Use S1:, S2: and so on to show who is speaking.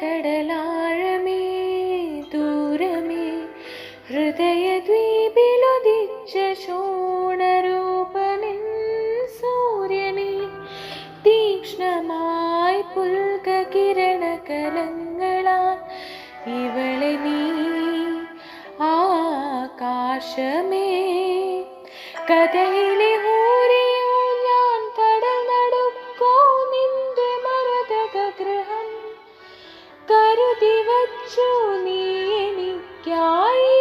S1: കടലാഴമേ ദൂരമേ ഹൃദയദ്വീപിലുദിച്ച ശോണരൂപനിൻ സൂര്യനെ തീക്ഷ്ണമായി പുൽകിരണകലങ്ങളാൽ ഇവളെ നീ ആകാശമേ കഥയിലെ ഹൂരിയോ ഞാൻ കടൽ നടുക്കോ നിന്റെ മരതകഗൃഹം കരുതി വച്ചു നീ എനിക്കായി